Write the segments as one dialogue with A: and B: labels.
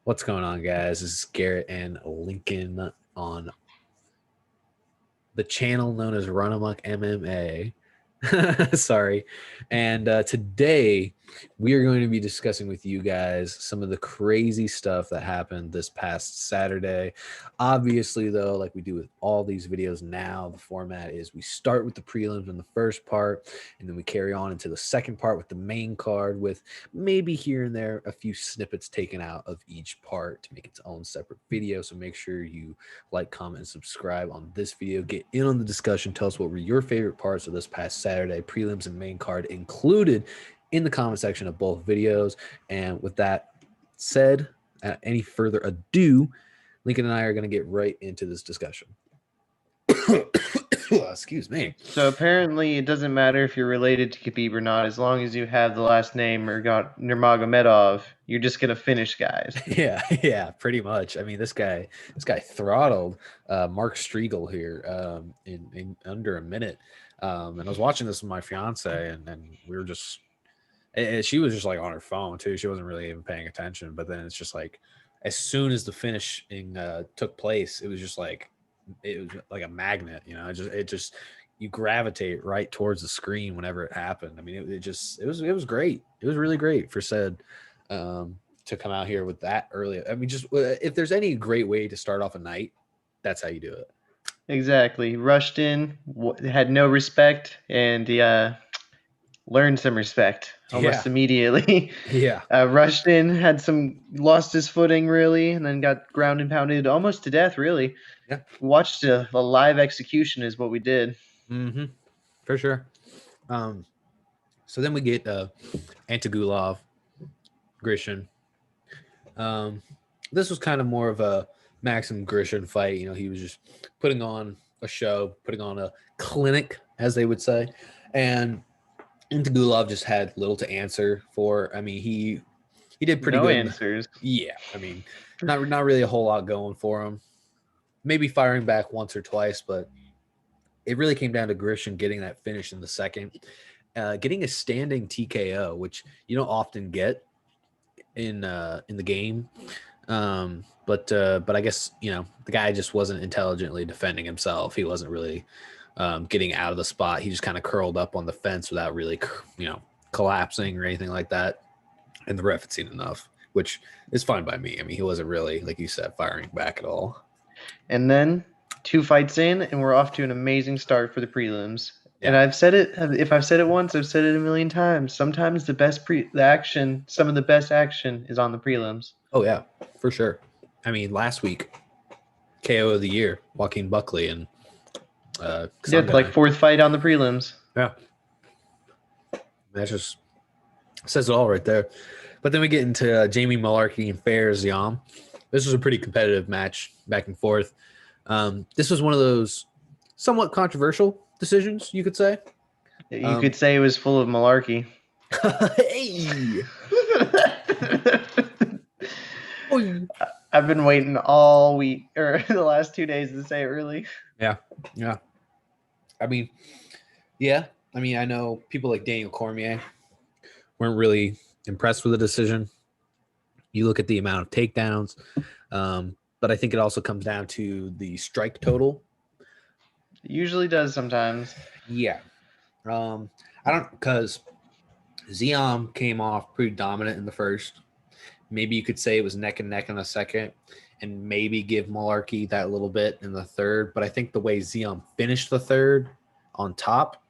A: What's going on, guys? This is Garrett and Lincoln on the channel known as RUNAMUCK MMA. Sorry. And today we are going to be discussing with you guys some of the crazy stuff that happened this past Saturday. Obviously, though, like we do with all these videos now, the format is we start with the prelims in the first part, and then we carry on into the second part with the main card, with maybe here and there a few snippets taken out of each part to make its own separate video. So make sure you like, comment, and subscribe on this video. Get in on the discussion. Tell us what were your favorite parts of this past Saturday, prelims and main card included, in the comment section of both videos. And with that said, any further ado, Lincoln and I are going to get right into this discussion. Excuse me.
B: So apparently it doesn't matter if you're related to Khabib or not, as long as you have the last name or got Nurmagomedov, you're just gonna finish guys.
A: Yeah, pretty much. I mean, this guy throttled Mark Striegel here in under a minute. And I was watching this with my fiance, and we were just, she was just like on her phone too. She wasn't really even paying attention. But then it's just like, as soon as the finishing took place, it was like a magnet, you know. It just you gravitate right towards the screen whenever it happened. I mean, it was great. It was really great for said to come out here with that early. I mean, just if there's any great way to start off a night, that's how you do it.
B: Exactly. Rushed in, had no respect, and learned some respect almost immediately.
A: Yeah.
B: Rushed in, lost his footing really, and then got ground and pounded almost to death. Really.
A: Yeah.
B: Watched a live execution is what we did.
A: Mm-hmm. For sure. So then we get Antigulov, Grishin. This was kind of more of a Maxim Grishin fight. You know, he was just putting on a show, putting on a clinic, as they would say. And Antigulov just had little to answer for. I mean, he did pretty good.
B: Answers.
A: Yeah. I mean, not really a whole lot going for him. Maybe firing back once or twice, but it really came down to Grishin getting that finish in the second, getting a standing TKO, which you don't often get in the game. But I guess, you know, the guy just wasn't intelligently defending himself. He wasn't really getting out of the spot. He just kind of curled up on the fence without really, you know, collapsing or anything like that. And the ref had seen enough, which is fine by me. I mean, he wasn't really, like you said, firing back at all.
B: And then 2 fights in, and we're off to an amazing start for the prelims. Yeah. And I've said it. If I've said it once, I've said it a million times. Sometimes some of the best action is on the prelims.
A: Oh yeah, for sure. I mean, last week, KO of the year, Joaquin Buckley, and
B: like 4th fight on the prelims.
A: Yeah, that just says it all right there. But then we get into Jamie Mullarkey and Fares Ziam. This was a pretty competitive match, back and forth. This was one of those somewhat controversial decisions, you could say.
B: You could say it was full of malarkey.
A: Hey!
B: I've been waiting all week, or the last 2 days, to say it really.
A: Yeah. I mean, I know people like Daniel Cormier weren't really impressed with the decision. You look at the amount of takedowns, but I think it also comes down to the strike total.
B: It usually does sometimes.
A: Yeah. Because Ziam came off pretty dominant in the first. Maybe you could say it was neck and neck in the second, and maybe give Mullarkey that little bit in the third. But I think the way Ziam finished the third on top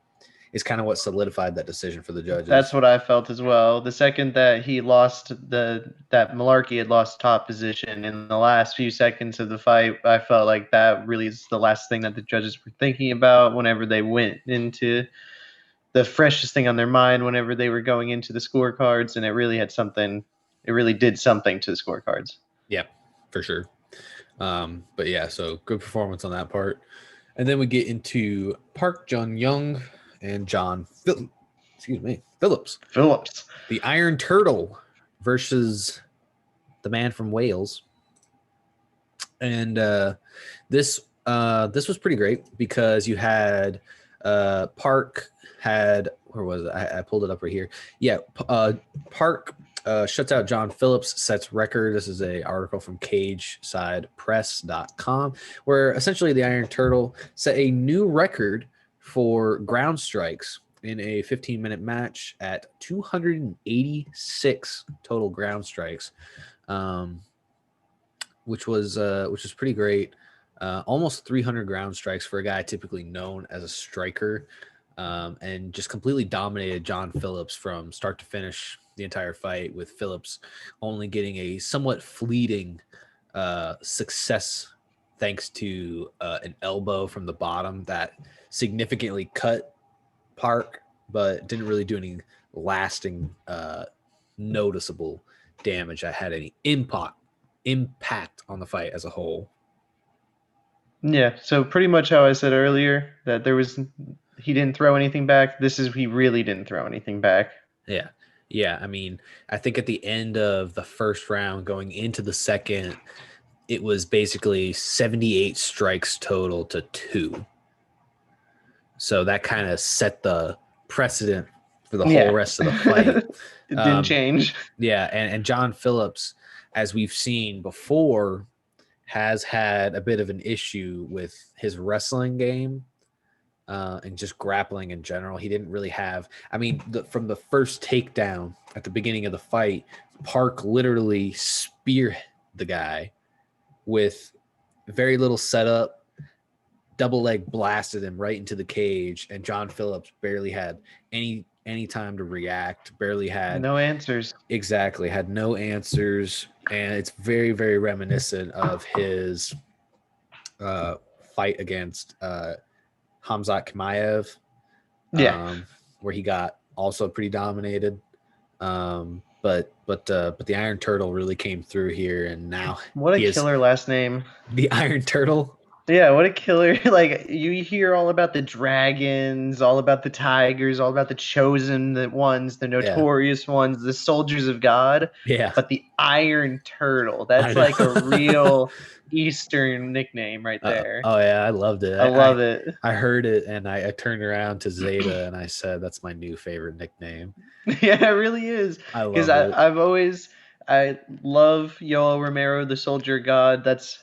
A: is kind of what solidified that decision for the judges.
B: That's what I felt as well. The second that he lost that Mullarkey had lost top position in the last few seconds of the fight, I felt like that really is the last thing that the judges were thinking about whenever they went into the freshest thing on their mind whenever they were going into the scorecards, and it really did something to the scorecards.
A: Yeah, for sure. But yeah, so good performance on that part. And then we get into Park Jun-young and John Phillips. The Iron Turtle versus the man from Wales. And this was pretty great because you had Park had, where was it? I pulled it up right here. Yeah, Park Shuts out John Phillips, sets record. This is a article from CageSidePress.com, where essentially the Iron Turtle set a new record for ground strikes in a 15-minute match at 286 total ground strikes, which was pretty great. Almost 300 ground strikes for a guy typically known as a striker, and just completely dominated John Phillips from start to finish the entire fight, with Phillips only getting a somewhat fleeting success thanks to an elbow from the bottom that significantly cut Park, but didn't really do any lasting noticeable damage that had any impact on the fight as a whole.
B: Yeah, so pretty much how I said earlier that he didn't throw anything back. He really didn't throw anything back.
A: Yeah. Yeah. I mean, I think at the end of the first round, going into the second, it was basically 78 strikes total to 2. So that kind of set the precedent for the whole rest of the fight.
B: It didn't change.
A: Yeah. And John Phillips, as we've seen before, has had a bit of an issue with his wrestling game and just grappling in general. He didn't really have, I mean, from the first takedown at the beginning of the fight, Park literally speared the guy with very little setup, double leg blasted him right into the cage, and John Phillips barely had any time to react, barely had
B: no answers.
A: Exactly, had no answers, and it's very, very reminiscent of his fight against Hamzat Chimaev, where he got also pretty dominated. But the Iron Turtle really came through here, and now
B: what a killer last name,
A: the Iron Turtle.
B: Yeah, what a killer. Like, you hear all about the dragons, all about the tigers, all about the chosen ones, the notorious ones, the soldiers of God.
A: Yeah.
B: But the Iron Turtle, that's like a real Eastern nickname right there.
A: Oh, yeah, I loved it.
B: I love it.
A: I heard it, and I turned around to Zeta, and I said, that's my new favorite nickname.
B: Yeah, it really is.
A: I love it.
B: I love Yoel Romero, the soldier god. That's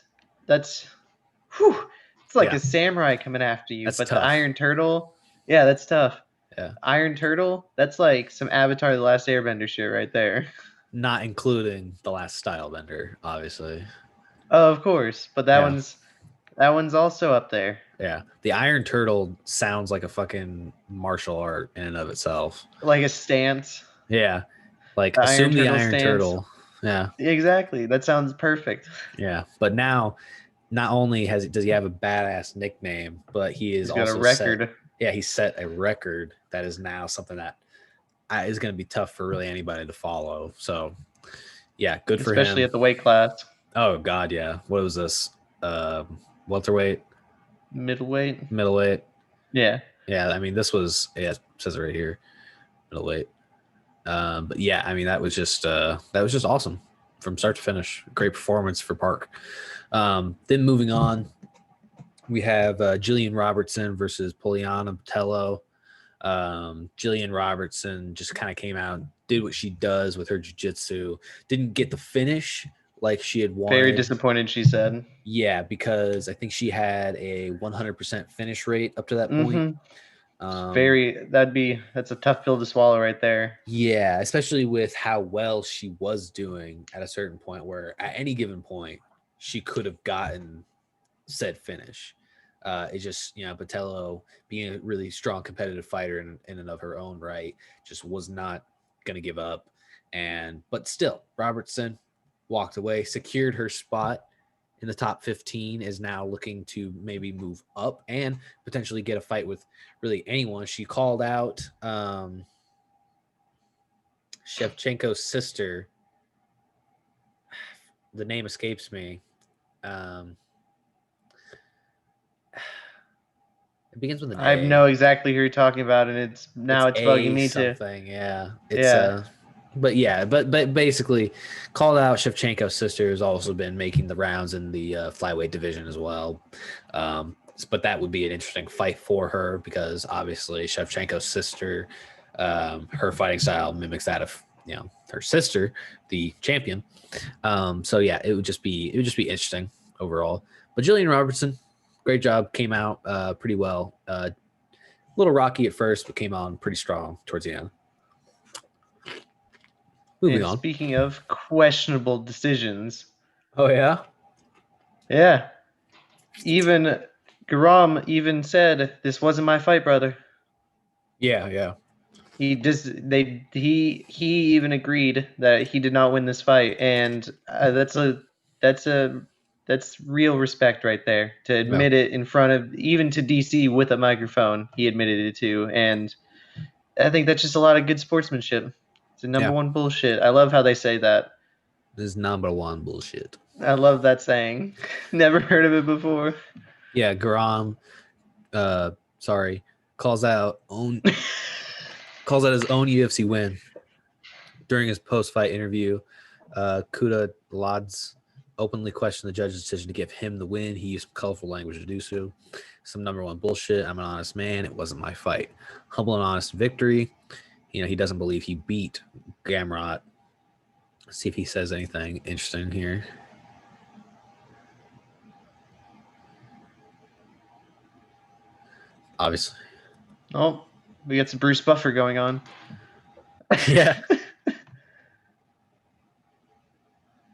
B: whew, it's like a samurai coming after you.
A: That's
B: but
A: tough.
B: The Iron Turtle, yeah, that's tough.
A: Yeah.
B: Iron Turtle, that's like some Avatar: The Last Airbender shit right there.
A: Not including The Last Stylebender, obviously.
B: Oh, of course, but that one's also up there.
A: Yeah, the Iron Turtle sounds like a fucking martial art in and of itself.
B: Like a stance.
A: Yeah, like assume the Iron Turtle. Yeah,
B: exactly. That sounds perfect.
A: Yeah, but now, not only does he have a badass nickname, but he's also
B: got a record.
A: He set a record that is now something that is going to be tough for really anybody to follow. So, yeah, good for him.
B: Especially at the weight class.
A: Oh God, yeah. What was this? Welterweight,
B: middleweight. Yeah.
A: I mean, this was it says it right here, middleweight. But yeah, I mean, that was just awesome from start to finish. Great performance for Park. Then moving on, we have Jillian Robertson versus Poliana Botello. Jillian Robertson just kind of came out, did what she does with her jiu-jitsu. Didn't get the finish like she had wanted.
B: Very disappointed, she said.
A: Yeah, because I think she had a 100% finish rate up to that point.
B: That's a tough pill to swallow right there.
A: Yeah, especially with how well she was doing at a certain point, where at any given point she could have gotten said finish. It just, Botello, being a really strong competitive fighter in and of her own right, just was not going to give up. But still, Robertson walked away, secured her spot in the top 15, is now looking to maybe move up and potentially get a fight with really anyone. She called out Shevchenko's sister. The name escapes me. It begins with an A.
B: I know exactly who you're talking about, and it's bugging me too.
A: Yeah. But basically, called out Shevchenko's sister, has also been making the rounds in the flyweight division as well. But that would be an interesting fight for her, because obviously Shevchenko's sister, her fighting style mimics that of her sister, the champion. So yeah, it would just be interesting overall. But Jillian Robertson, great job, came out pretty well. A little rocky at first, but came on pretty strong towards the end. Moving
B: And
A: on.
B: speaking of questionable decisions,
A: Oh yeah,
B: yeah, even Garam even said this wasn't my fight, brother.
A: yeah.
B: He even agreed that he did not win this fight, and that's real respect right there to admit it in front of even to DC with a microphone. He admitted it too, and I think that's just a lot of good sportsmanship. It's a number one bullshit. I love how they say that.
A: This is number one bullshit.
B: I love that saying. Never heard of it before.
A: Yeah, Garam, calls out his own UFC win during his post-fight interview. Kuda Lads openly questioned the judge's decision to give him the win. He used colorful language to do so. Some number one bullshit. I'm an honest man. It wasn't my fight. Humble and honest victory. He doesn't believe he beat Gamrot. Let's see if he says anything interesting here. Obviously.
B: Oh, we got some Bruce Buffer going on.
A: Yeah.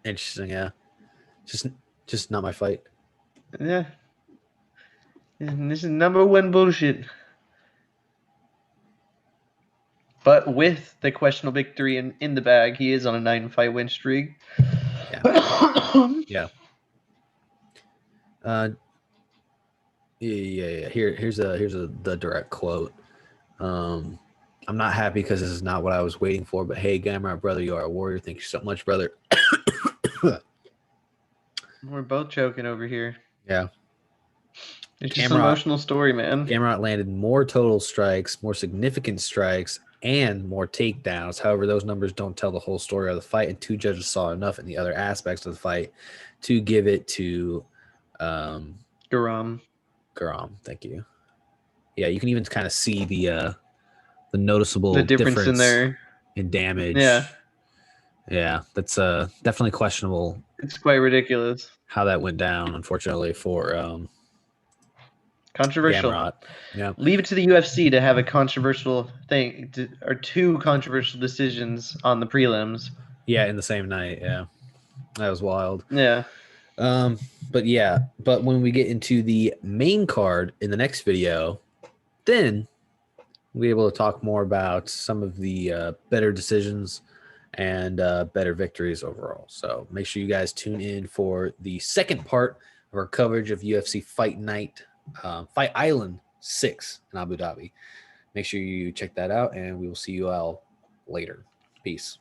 A: Interesting, yeah. Just not my fight.
B: Yeah. And this is number one bullshit. But with the questionable victory in the bag, he is on a 9-fight win streak.
A: Yeah. Yeah. Yeah. Here's the direct quote. I'm not happy because this is not what I was waiting for. But hey, Gamrot, brother, you are a warrior. Thank you so much, brother.
B: We're both choking over here.
A: Yeah.
B: It's just an emotional story, man.
A: Gamrot landed more total strikes, more significant strikes, and more takedowns. However, those numbers don't tell the whole story of the fight, and two judges saw enough in the other aspects of the fight to give it to
B: Garam.
A: Thank you. Yeah, you can even kind of see the noticeable
B: difference in there
A: in damage. Yeah, that's definitely questionable.
B: It's quite ridiculous
A: how that went down, unfortunately, for
B: controversial.
A: Gamrot. Yeah,
B: leave it to the UFC to have a controversial thing or two controversial decisions on the prelims.
A: Yeah, in the same night. Yeah, that was wild.
B: Yeah.
A: But when we get into the main card in the next video, then we'll be able to talk more about some of the better decisions and better victories overall. So make sure you guys tune in for the second part of our coverage of UFC Fight Night, Fight Island 6 in Abu Dhabi. Make sure you check that out, and we will see you all later. Peace.